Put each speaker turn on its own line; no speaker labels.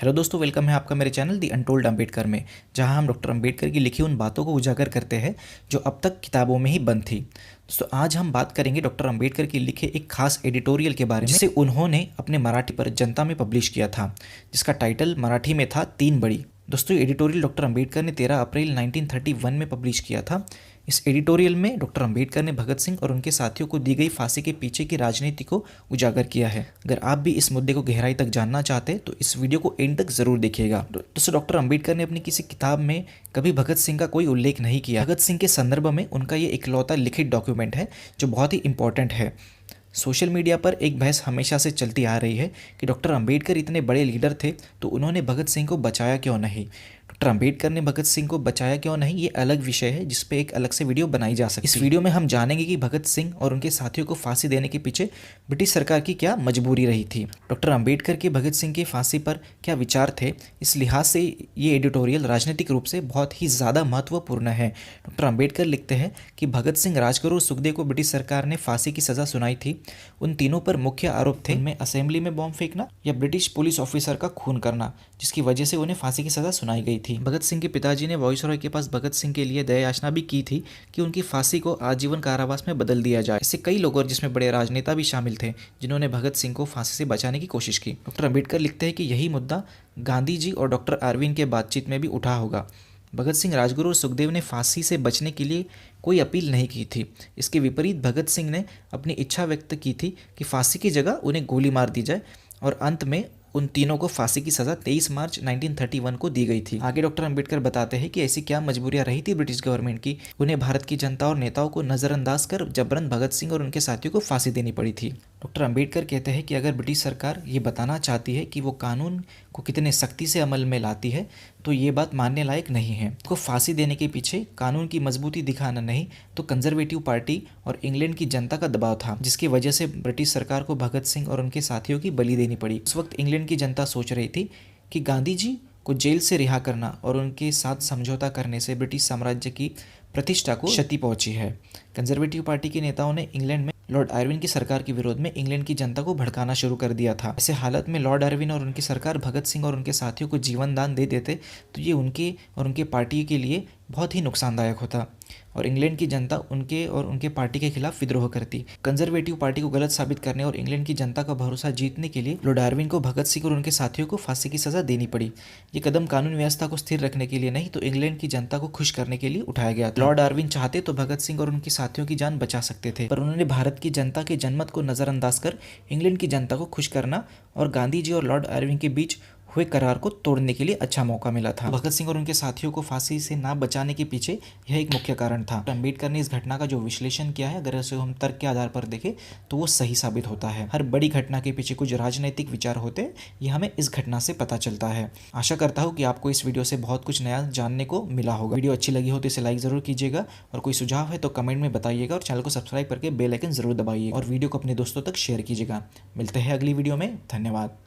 Hello दोस्तों, welcome है आपका मेरे चैनल दी अनटोल्ड अम्बेडकर में, जहां हम डॉक्टर अम्बेडकर की लिखी उन बातों को उजागर करते हैं जो अब तक किताबों में ही बंद थी। दोस्तों, आज हम बात करेंगे डॉक्टर अम्बेडकर की लिखे एक खास एडिटोरियल के बारे में जिसे उन्होंने अपने मराठी पर जनता में पब्लिश किया था, जिसका टाइटल मराठी में था तीन बड़ी। दोस्तों, ये एडिटोरियल डॉक्टर अम्बेडकर ने 13 अप्रैल 1931 में पब्लिश किया था। इस एडिटोरियल में डॉक्टर अम्बेडकर ने भगत सिंह और उनके साथियों को दी गई फांसी के पीछे की राजनीति को उजागर किया है। अगर आप भी इस मुद्दे को गहराई तक जानना चाहते हैं तो इस वीडियो को एंड तक जरूर देखिएगा। दोस्तों, डॉक्टर अम्बेडकर ने अपनी किसी किताब में कभी भगत सिंह का कोई उल्लेख नहीं किया। भगत सिंह के संदर्भ में उनका ये इकलौता लिखित डॉक्यूमेंट है जो बहुत ही इंपॉर्टेंट है। सोशल मीडिया पर एक बहस हमेशा से चलती आ रही है कि डॉक्टर अंबेडकर इतने बड़े लीडर थे तो उन्होंने भगत सिंह को बचाया क्यों नहीं। डॉक्टर अंबेडकर ने भगत सिंह को बचाया क्यों नहीं, ये अलग विषय है जिस पे एक अलग से वीडियो बनाई जा सकती है। इस वीडियो में हम जानेंगे कि भगत सिंह और उनके साथियों को फांसी देने के पीछे ब्रिटिश सरकार की क्या मजबूरी रही थी, डॉक्टर अंबेडकर के भगत सिंह की फांसी पर क्या विचार थे। इस लिहाज से ये एडिटोरियल राजनीतिक रूप से बहुत ही ज़्यादा महत्वपूर्ण है। डॉक्टर अंबेडकर लिखते हैं कि भगत सिंह, राजगुरु और सुखदेव को ब्रिटिश सरकार ने फांसी की सज़ा सुनाई थी। उन तीनों पर मुख्य आरोप थे उनमें असेंबली में बॉम्ब फेंकना या ब्रिटिश पुलिस ऑफिसर का खून करना, जिसकी वजह से उन्हें फांसी की सज़ा सुनाई गई थी। भगत सिंह के पिताजी ने वायसरॉय के पास भगत सिंह के लिए दया याचना भी की थी कि उनकी फांसी को आजीवन कारावास में बदल दिया जाए। इससे कई लोग और जिसमें बड़े राजनेता भी शामिल थे जिन्होंने भगत सिंह को फांसी से बचाने की कोशिश की। डॉक्टर अम्बेडकर लिखते हैं कि यही मुद्दा गांधी जी और डॉक्टर अरविंद के बातचीत में भी उठा होगा। भगत सिंह, राजगुरु और सुखदेव ने फांसी से बचने के लिए कोई अपील नहीं की थी। इसके विपरीत भगत सिंह ने अपनी इच्छा व्यक्त की थी कि फांसी की जगह उन्हें गोली मार दी जाए और अंत में उन तीनों को फांसी की सज़ा 23 मार्च 1931 को दी गई थी। आगे डॉक्टर अंबेडकर बताते हैं कि ऐसी क्या मजबूरियां रही थी ब्रिटिश गवर्नमेंट की, उन्हें भारत की जनता और नेताओं को नज़रअंदाज कर जबरन भगत सिंह और उनके साथियों को फांसी देनी पड़ी थी। डॉक्टर अंबेडकर कहते हैं कि अगर ब्रिटिश सरकार ये बताना चाहती है कि वो कानून को कितने सख्ती से अमल में लाती है तो ये बात मानने लायक नहीं है। को फांसी देने के पीछे कानून की मजबूती दिखाना नहीं तो कंजर्वेटिव पार्टी और इंग्लैंड की जनता का दबाव था, जिसकी वजह से ब्रिटिश सरकार को भगत सिंह और उनके साथियों की बलि देनी पड़ी। उस वक्त इंग्लैंड की जनता सोच रही थी कि गांधी जी को जेल से रिहा करना और उनके साथ समझौता करने से ब्रिटिश साम्राज्य की प्रतिष्ठा को क्षति पहुंची है। कंजर्वेटिव पार्टी के नेताओं ने इंग्लैंड में लॉर्ड आर्विन की सरकार के विरोध में इंग्लैंड की जनता को भड़काना शुरू कर दिया था। ऐसे हालत में लॉर्ड आर्विन और उनकी सरकार भगत सिंह और उनके साथियों को जीवन दान दे देते तो ये उनके और उनके पार्टी के लिए बहुत ही नुकसानदायक होता और इंग्लैंड की जनता उनके और उनके पार्टी के खिलाफ विद्रोह करती। कंजर्वेटिव पार्टी को गलत साबित करने और इंग्लैंड की जनता का भरोसा जीतने के लिए लॉर्ड आर्विन को भगत सिंह और उनके साथियों को फांसी की सजा देनी पड़ी। ये कदम कानून व्यवस्था को स्थिर रखने के लिए नहीं तो इंग्लैंड की जनता को खुश करने के लिए उठाया गया था। लॉर्ड आर्विन चाहते तो भगत सिंह और उनके साथियों की जान बचा सकते थे, पर उन्होंने भारत की जनता के जनमत को नजरअंदाज कर इंग्लैंड की जनता को खुश करना और गांधी जी और लॉर्ड आर्विन के बीच हुए करार को तोड़ने के लिए अच्छा मौका मिला था। भगत सिंह और उनके साथियों को फांसी से ना बचाने के पीछे यह एक मुख्य कारण था। अंबेडकर ने इस घटना का जो विश्लेषण किया है, अगर इसे हम तर्क के आधार पर देखें तो वो सही साबित होता है। हर बड़ी घटना के पीछे कुछ राजनीतिक विचार होते हैं, ये हमें इस घटना से पता चलता है। आशा करता हूँ कि आपको इस वीडियो से बहुत कुछ नया जानने को मिला होगा। वीडियो अच्छी लगी हो तो इसे लाइक जरूर कीजिएगा और कोई सुझाव है तो कमेंट में बताइएगा और चैनल को सब्सक्राइब करके बेल आइकन जरूर दबाइए और वीडियो को अपने दोस्तों तक शेयर कीजिएगा। मिलते हैं अगली वीडियो में। धन्यवाद।